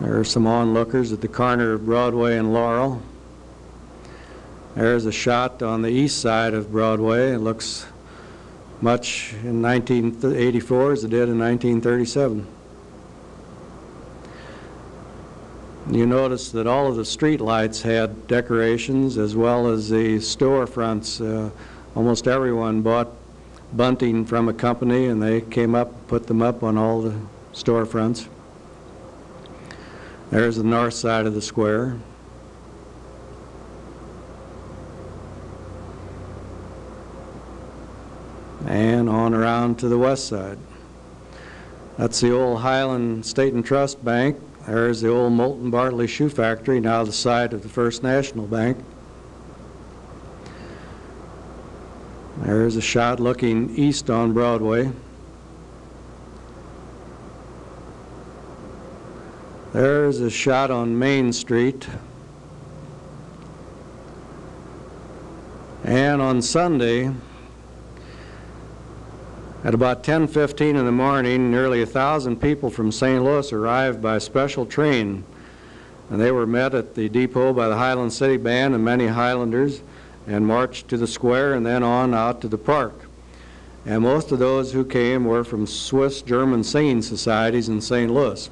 There are some onlookers at the corner of Broadway and Laurel. There's a shot on the east side of Broadway. It looks much in 1984 as it did in 1937. You notice that all of the street lights had decorations as well as the storefronts. Almost everyone bought bunting from a company, and they came up, put them up on all the storefronts. There's the north side of the square. And on around to the west side. That's the old Highland State and Trust Bank. There's the old Moulton Bartley Shoe Factory, now the site of the First National Bank. There's a shot looking east on Broadway. There's a shot on Main Street. And on Sunday, at about 10:15 in the morning, nearly 1,000 people from St. Louis arrived by special train, and they were met at the depot by the Highland City Band and many Highlanders, and marched to the square and then on out to the park. And most of those who came were from Swiss-German singing societies in St. Louis.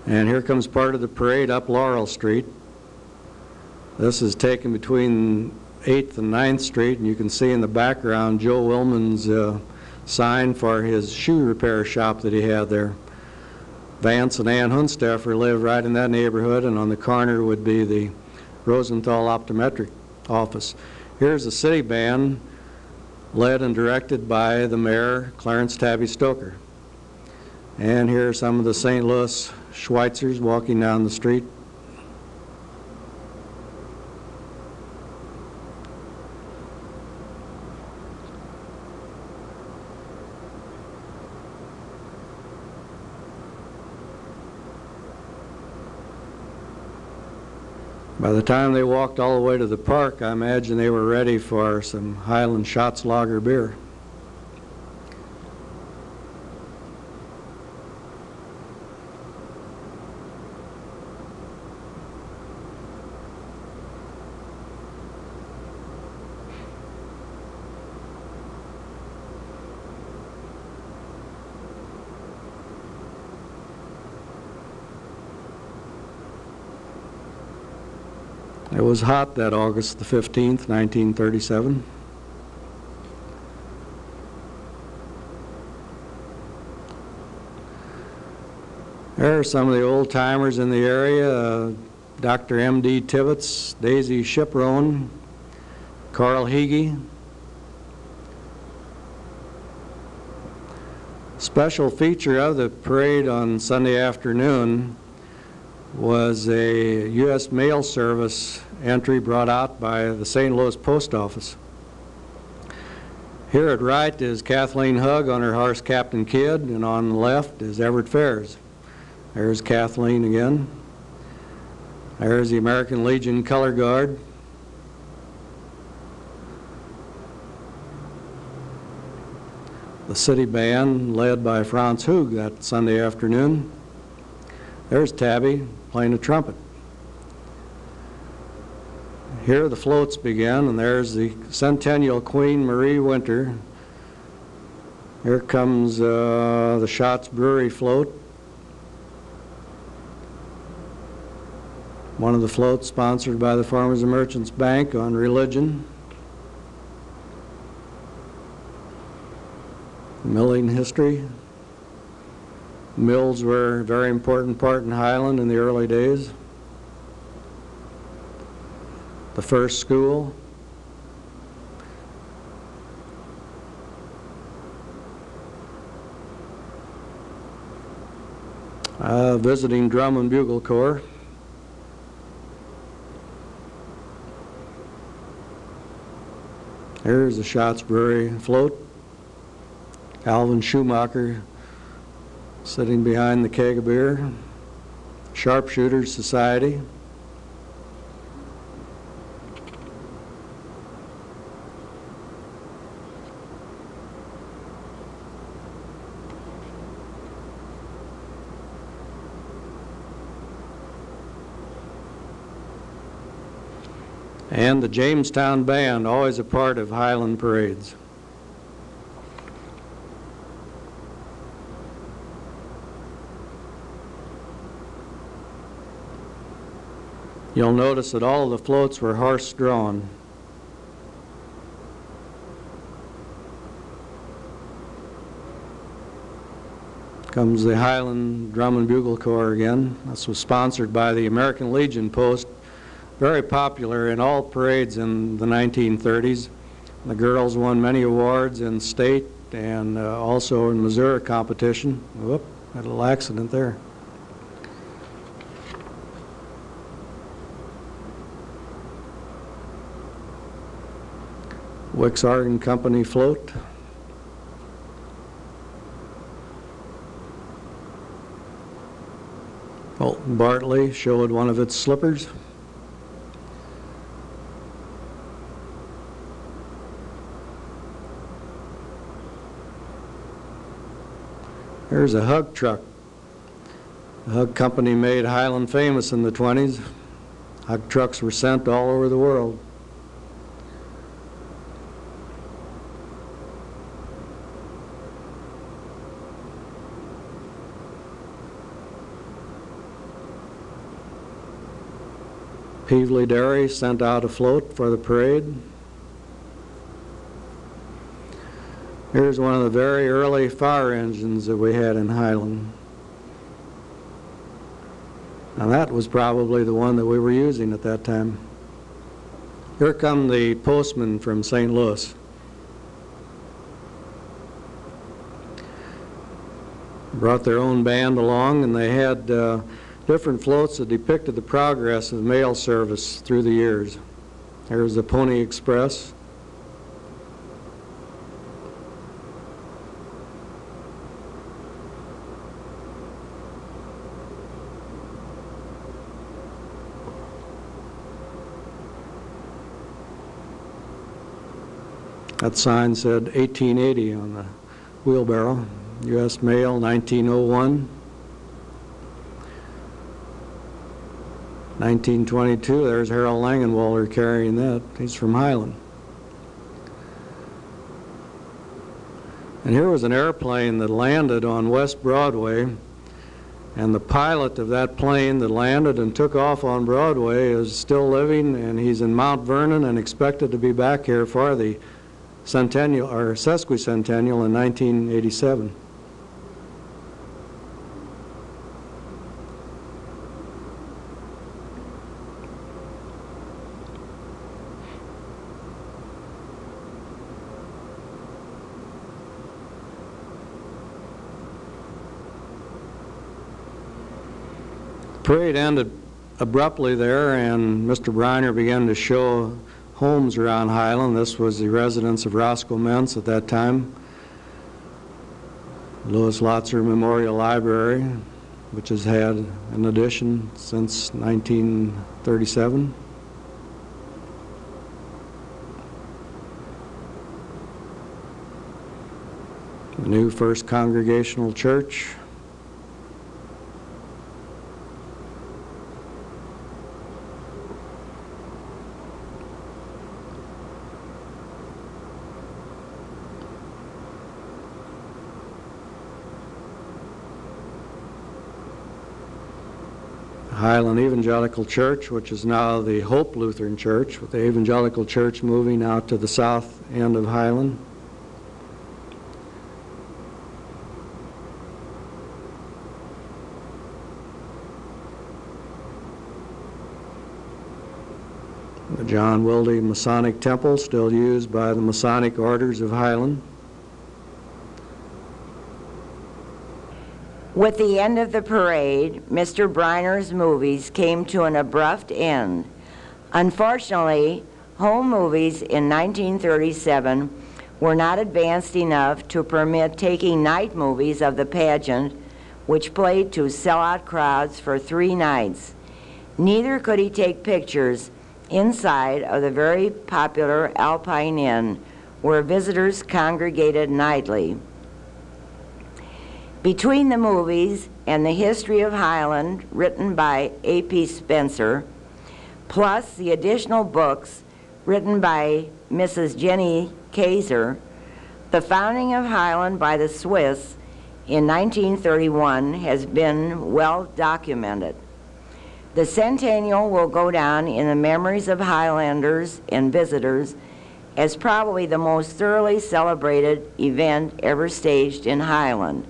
And here comes part of the parade up Laurel Street. This is taken between 8th and 9th Street, and you can see in the background Joe Willman's sign for his shoe repair shop that he had there. Vance and Ann Hunsteffer lived right in that neighborhood, and on the corner would be the Rosenthal Optometric office. Here's the city band, led and directed by the mayor, Clarence Tabby Stoker. And here are some of the St. Louis Schweitzers walking down the street. By the time they walked all the way to the park, I imagine they were ready for some Highland Schatz Lager beer. It was hot that August the 15th, 1937. There are some of the old-timers in the area, Dr. M.D. Tibbetts, Daisy Shiprone, Carl Hege. Special feature of the parade on Sunday afternoon was a U.S. Mail Service entry brought out by the St. Louis Post Office. Here at right is Kathleen Hugg on her horse Captain Kidd, and on the left is Everett Ferris. There's Kathleen again. There's the American Legion Color Guard. The city band led by Franz Hug that Sunday afternoon. There's Tabby playing a trumpet. Here the floats began, and there's the Centennial Queen Marie Winter. Here comes the Schatz Brewery float. One of the floats sponsored by the Farmers and Merchants Bank on religion. Milling history. Mills were a very important part in Highland in the early days. The first school. Visiting Drum and Bugle Corps. Here's the Schatz Brewery float. Alvin Schumacher sitting behind the keg of beer. Sharpshooters Society. and the Jamestown Band, always a part of Highland parades. You'll notice that all of the floats were horse-drawn. Comes the Highland Drum and Bugle Corps again. This was sponsored by the American Legion Post, very popular in all parades in the 1930s. The girls won many awards in state and also in Missouri competition. Whoop, had a little accident there. Wicks Art and Company float. Fulton Bartley showed one of its slippers. Here's a Hug truck. The Hug Company made Highland famous in the 20s. Hug trucks were sent all over the world. Peevely Dairy sent out a float for the parade. Here's one of the very early fire engines that we had in Highland. And that was probably the one that we were using at that time. Here come the postmen from St. Louis. Brought their own band along, and they had different floats that depicted the progress of mail service through the years. Here's the Pony Express. That sign said 1880 on the wheelbarrow. U.S. Mail, 1901. 1922, there's Harold Langenwalder carrying that. He's from Highland. And here was an airplane that landed on West Broadway, and the pilot of that plane that landed and took off on Broadway is still living, and he's in Mount Vernon and expected to be back here for the centennial or sesquicentennial in 1987. The parade ended abruptly there, and Mr. Briner began to show homes around Highland. This was the residence of Roscoe Mentz at that time. Louis Latzer Memorial Library, which has had an addition since 1937. The new First Congregational Church. Highland Evangelical Church, which is now the Hope Lutheran Church, with the Evangelical Church moving out to the south end of Highland. The John Wilde Masonic Temple, still used by the Masonic Orders of Highland. With the end of the parade, Mr. Briner's movies came to an abrupt end. Unfortunately, home movies in 1937 were not advanced enough to permit taking night movies of the pageant, which played to sellout crowds for 3 nights. Neither could he take pictures inside of the very popular Alpine Inn, where visitors congregated nightly. Between the movies and the history of Highland, written by A.P. Spencer, plus the additional books written by Mrs. Jenny Kaiser, the founding of Highland by the Swiss in 1931 has been well documented. The centennial will go down in the memories of Highlanders and visitors as probably the most thoroughly celebrated event ever staged in Highland.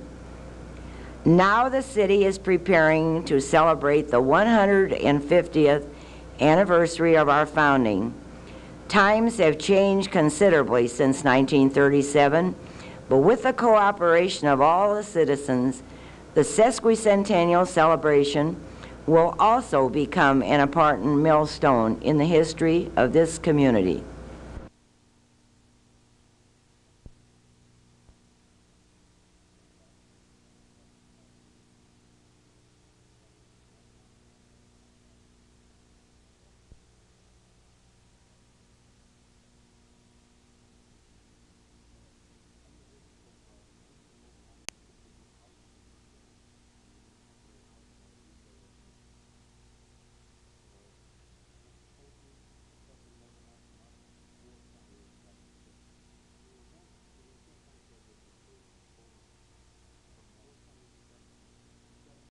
Now the city is preparing to celebrate the 150th anniversary of our founding. Times have changed considerably since 1937, but with the cooperation of all the citizens, the sesquicentennial celebration will also become an important millstone in the history of this community.